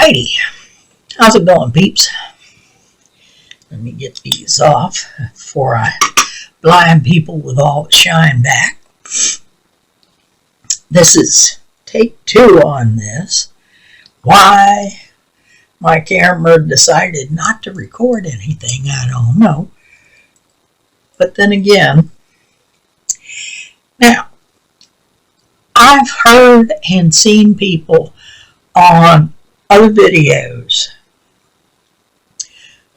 Alrighty, how's it going, peeps? Let me get these off before I blind people with all the shine back. This is take 2 on this. Why my camera decided not to record anything, I don't know. But then again, now, I've heard and seen people on other videos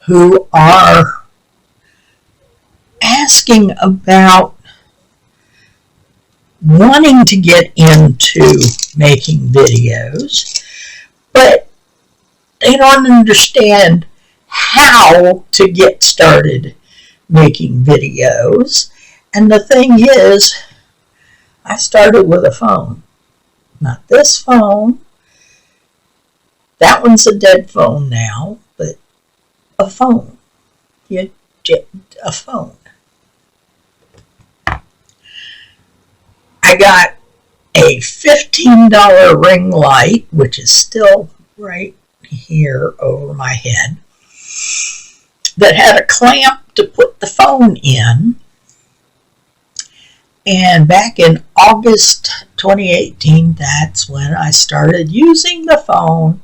who are asking about wanting to get into making videos, but they don't understand how to get started making videos. And the thing is, I started with a phone. Not this phone. That one's a dead phone now, but a phone. A phone. I got a $15 ring light, which is still right here over my head, that had a clamp to put the phone in. And back in August 2018, that's when I started using the phone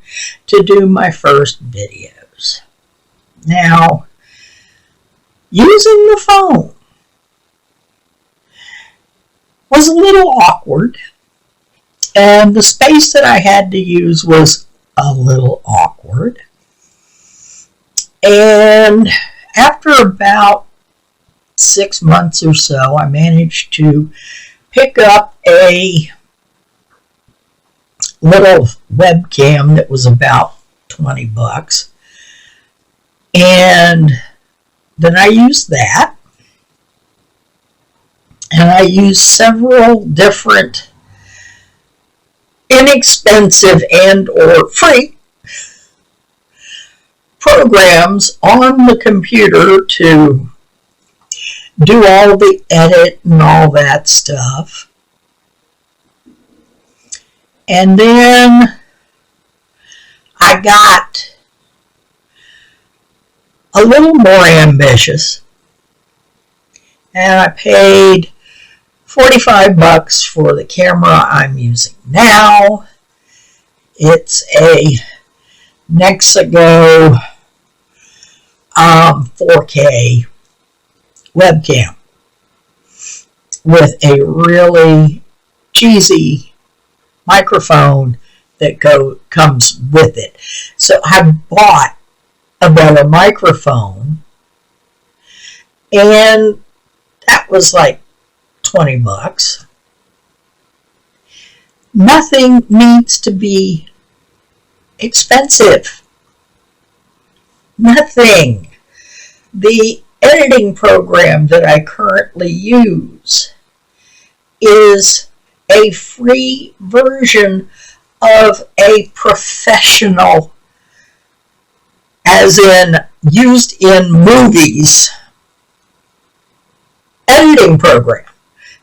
to do my first videos. Now, using the phone was a little awkward, and the space that I had to use was a little awkward. And after about 6 months or so, I managed to pick up a little webcam that was about 20 bucks. And then I used that. And I used several different inexpensive and or free programs on the computer to do all the edit and all that stuff. And then I got a little more ambitious, and I paid 45 bucks for the camera I'm using now. It's a Nexago 4K webcam with a really cheesy microphone that comes with it. So I bought a better microphone, and that was like 20 bucks. Nothing needs to be expensive. Nothing. The editing program that I currently use is a free version of a professional, as in used in movies, editing program.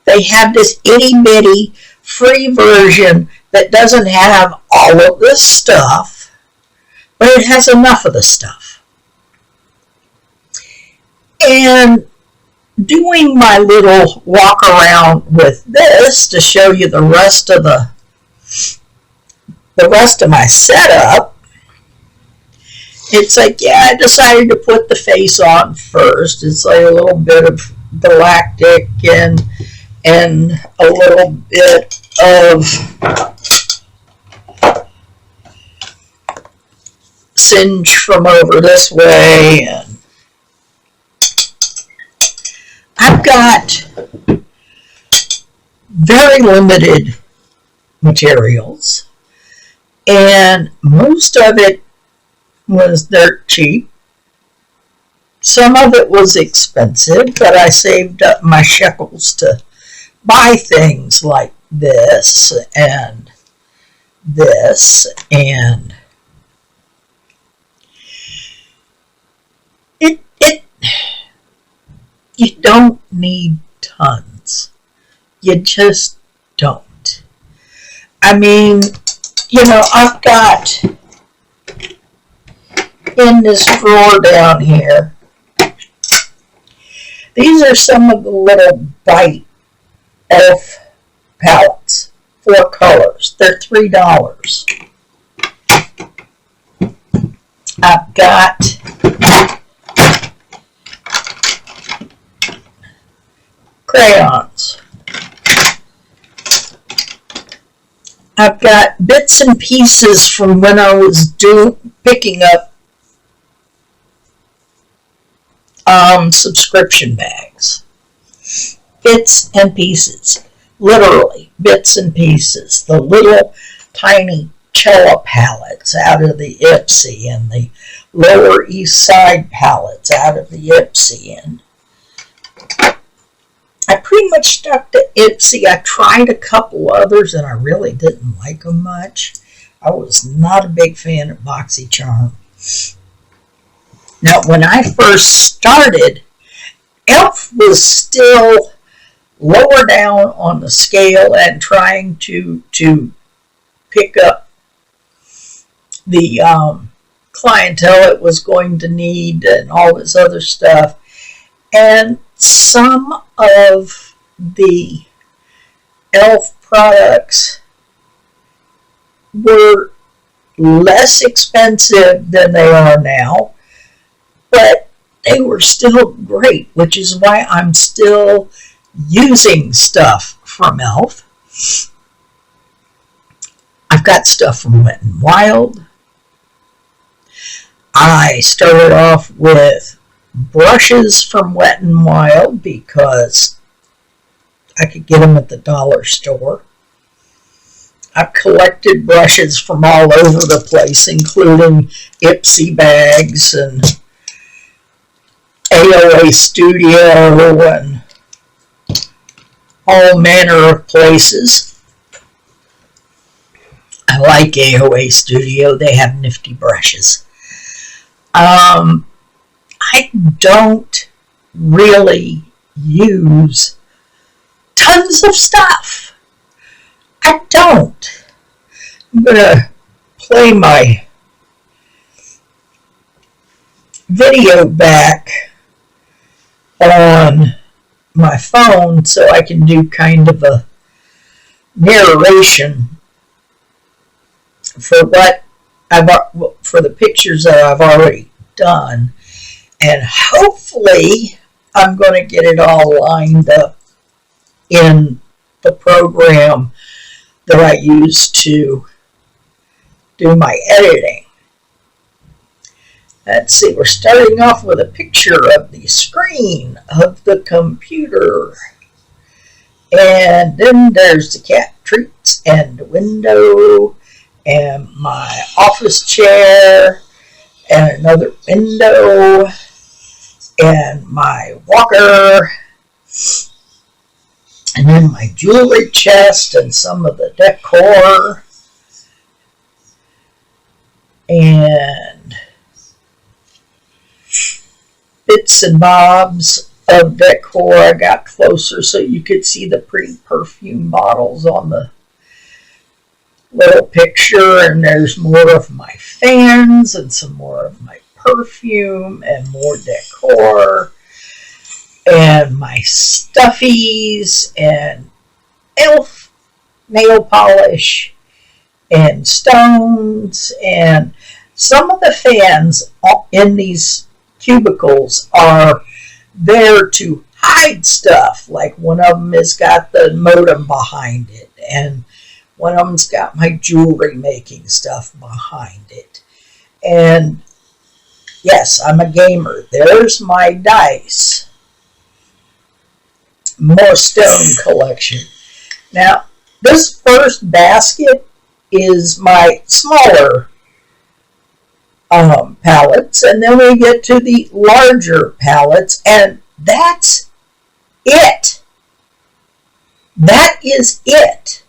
They have this itty-bitty free version that doesn't have all of this stuff, but it has enough of the stuff. And doing my little walk around with this to show you the rest of my setup, it's like, yeah, I decided to put the face on first. It's like a little bit of galactic and a little bit of singe from over this way, and I've got very limited materials, and most of it was dirt cheap. Some of it was expensive, but I saved up my shekels to buy things like this and this, and you don't need tons. You just don't. I mean, you know, I've got in this drawer down here. These are some of the little Bite Elf palettes, 4 colors. They're $3. I've got crayons. I've got bits and pieces from when I was picking up subscription bags. Bits and pieces. Literally, bits and pieces. The little tiny Cella palettes out of the Ipsy and the Lower East Side palettes out of the Ipsy. And I pretty much stuck to Ipsy. I tried a couple others and I really didn't like them much. I was not a big fan of BoxyCharm. Now, when I first started, Elf was still lower down on the scale and trying to pick up the clientele it was going to need and all this other stuff. And some of the Elf products were less expensive than they are now, but they were still great, which is why I'm still using stuff from Elf. I've got stuff from Wet n Wild. I started off with brushes from Wet n Wild because I could get them at the dollar store. I've collected brushes from all over the place, including Ipsy bags and AOA Studio and all manner of places. I like AOA Studio. They have nifty brushes. I don't really use tons of stuff. I don't. I'm going to play my video back on my phone so I can do kind of a narration for for the pictures that I've already done, and hopefully I'm going to get it all lined up in the program that I use to do my editing. Let's see, we're starting off with a picture of the screen of the computer. And then there's the cat treats and the window and my office chair and another window and my walker and then my jewelry chest and some of the decor and bits and bobs of decor. I got closer so you could see the pretty perfume bottles on the little picture, and there's more of my fans and some more of my perfume and more decor and my stuffies and Elf nail polish and stones, and some of the fans in these cubicles are there to hide stuff. Like one of them has got the modem behind it, and one of them's got my jewelry making stuff behind it. And yes, I'm a gamer. There's my dice. More stone collection. Now, this first basket is my smaller palettes, and then we get to the larger palettes, and that's it. That is it.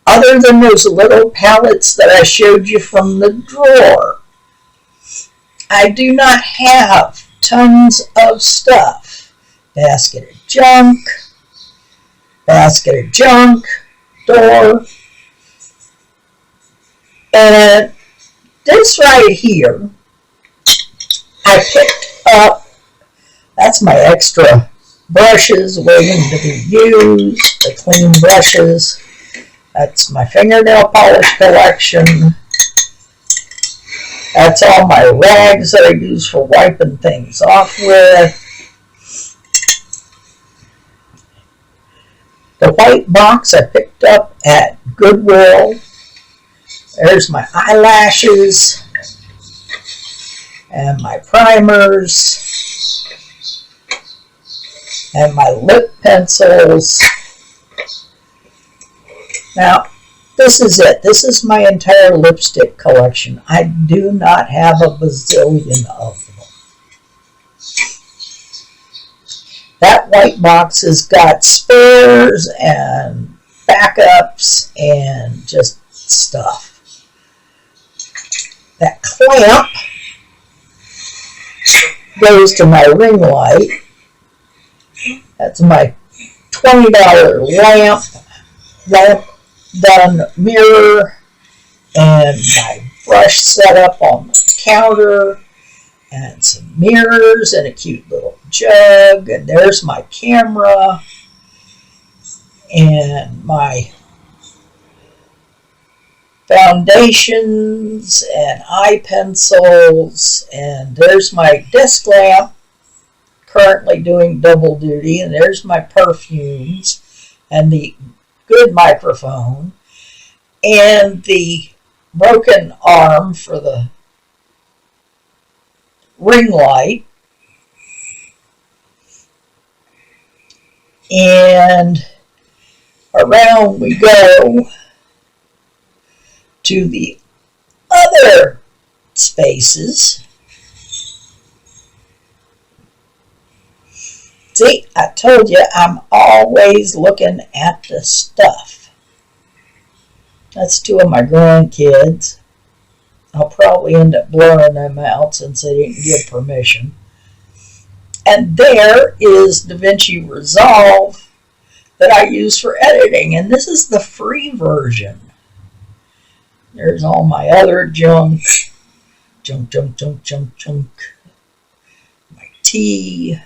Other than those little palettes that I showed you from the drawer, I do not have tons of stuff. Basket of junk, door, and this right here I picked up, that's my extra brushes waiting to be used, the clean brushes. That's my fingernail polish collection. That's all my rags that I use for wiping things off with. The white box I picked up at Goodwill. There's my eyelashes and my primers and my lip pencils. Now, this is it. This is my entire lipstick collection. I do not have a bazillion of them. That white box has got spares and backups and just stuff. That clamp goes to my ring light. That's my $20 lamp done mirror, and my brush set up on the counter, and some mirrors and a cute little jug, and there's my camera and my foundations and eye pencils, and there's my desk lamp currently doing double duty, and there's my perfumes and the good microphone and the broken arm for the ring light, and around we go to the other spaces. See, I told you I'm always looking at the stuff. That's two of my grandkids. I'll probably end up blurring them out since they didn't give permission. And there is DaVinci Resolve that I use for editing, and this is the free version. There's all my other junk. Junk. My tea.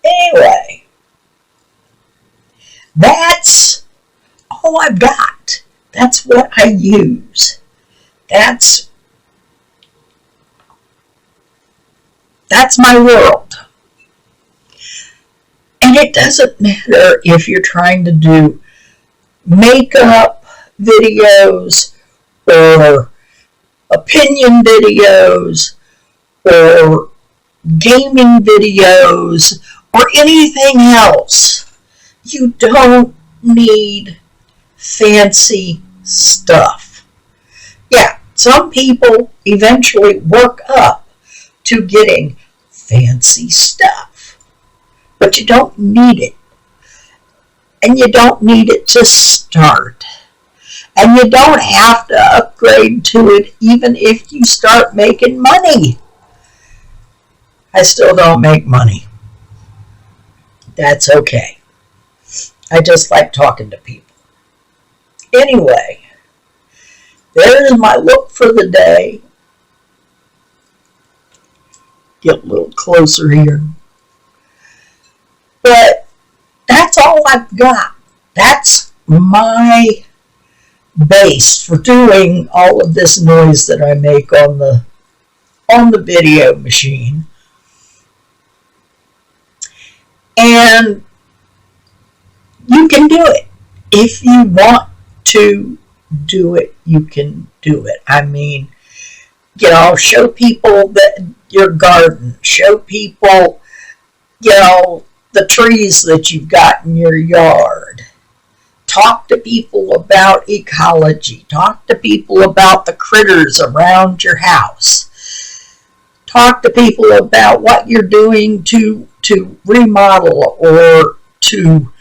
Anyway, that's all I've got. That's what I use. That's my world. And it doesn't matter if you're trying to do makeup videos or opinion videos or gaming videos or anything else. You don't need fancy stuff. Yeah, some people eventually work up to getting fancy stuff, but you don't need it. And you don't need it to start. And you don't have to upgrade to it even if you start making money. I still don't make money. That's okay. I just like talking to people. Anyway, there's my look for the day. Get a little closer here. But that's all I've got. That's my base for doing all of this noise that I make on the video machine. And you can do it. If you want to do it, you can do it. I mean, show people that your garden. Show people, the trees that you've got in your yard. Talk to people about ecology. Talk to people about the critters around your house. Talk to people about what you're doing to remodel or to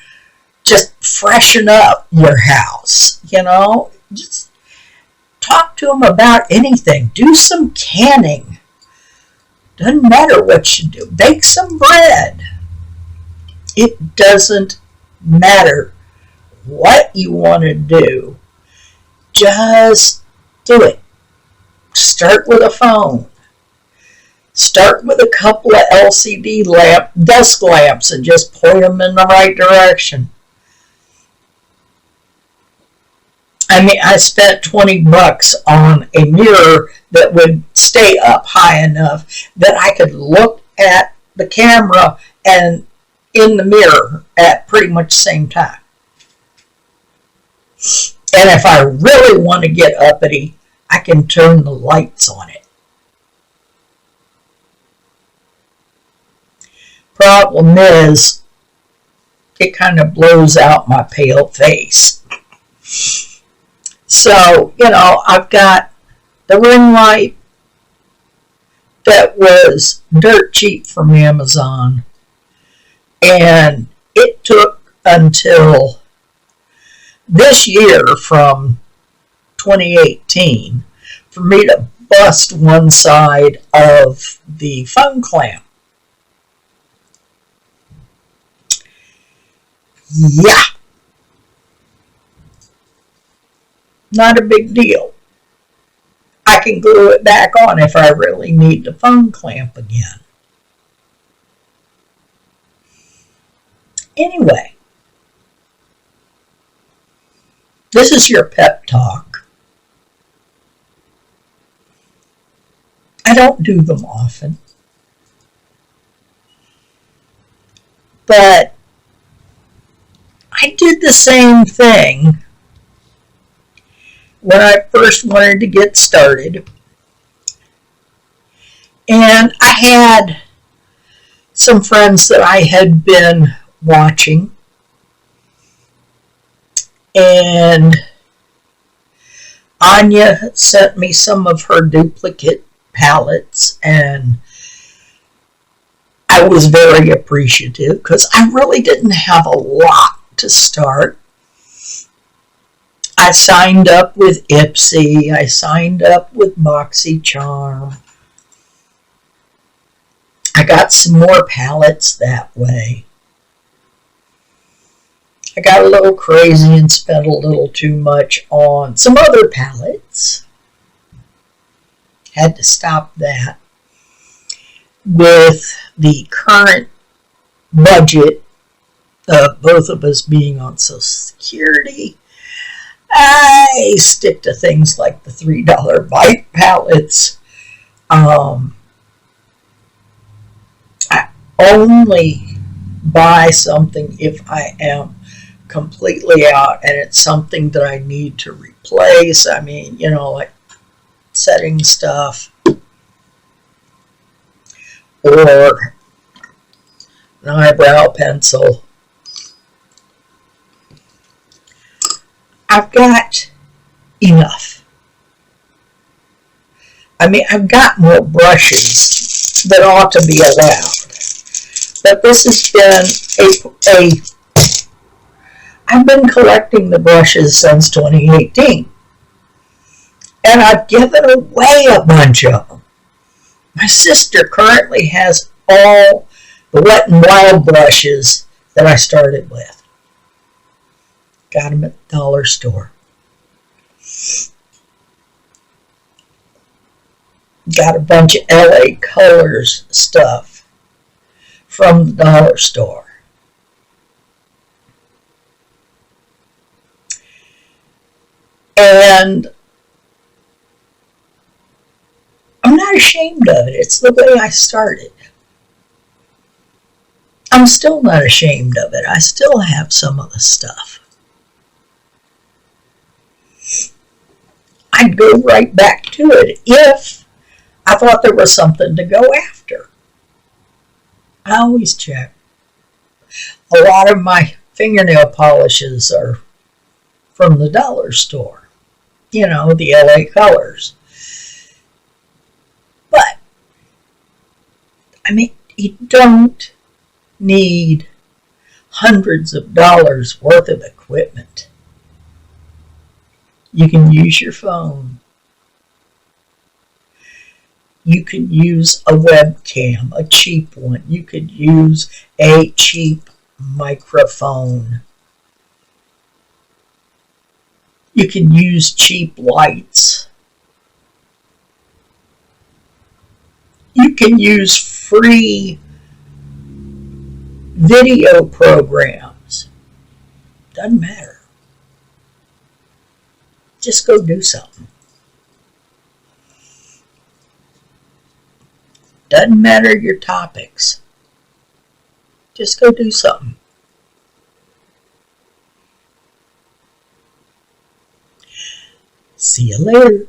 just freshen up your house. Just talk to them about anything. Do some canning. Doesn't matter what you do. Bake some bread. It doesn't matter what you want to do. Just do it. Start with a phone. Start with a couple of LCD desk lamps and just point them in the right direction. I mean, I spent $20 on a mirror that would stay up high enough that I could look at the camera and in the mirror at pretty much the same time. And if I really want to get uppity, I can turn the lights on it. Problem is, it kind of blows out my pale face. So, I've got the ring light that was dirt cheap from Amazon. And it took until this year, from 2018, for me to bust one side of the phone clamp. Yeah. Not a big deal. I can glue it back on if I really need the phone clamp again. Anyway, this is your pep talk. I don't do them often, but I did the same thing when I first wanted to get started. And I had some friends that I had been watching, and Anya sent me some of her duplicate palettes, and I was very appreciative because I really didn't have a lot to start. I signed up with Ipsy, I signed up with BoxyCharm. I got some more palettes that way. I got a little crazy and spent a little too much on some other palettes. Had to stop that. With the current budget of both of us being on Social Security, I stick to things like the $3 bite palettes. I only buy something if I am completely out and it's something that I need to replace. I mean, like setting stuff or an eyebrow pencil. I've got enough. I mean, I've got more brushes that ought to be allowed. But this has been I've been collecting the brushes since 2018. And I've given away a bunch of them. My sister currently has all the Wet n Wild brushes that I started with. Got them at the dollar store. Got a bunch of LA Colors stuff from the dollar store. And I'm not ashamed of it. It's the way I started. I'm still not ashamed of it. I still have some of the stuff. I'd go right back to it if I thought there was something to go after. I always check. A lot of my fingernail polishes are from the dollar store. The LA Colors. But, I mean, you don't need hundreds of dollars worth of equipment. You can use your phone. You can use a webcam, a cheap one. You could use a cheap microphone. You can use cheap lights. You can use free video programs. Doesn't matter. Just go do something. Doesn't matter your topics. Just go do something. See you later.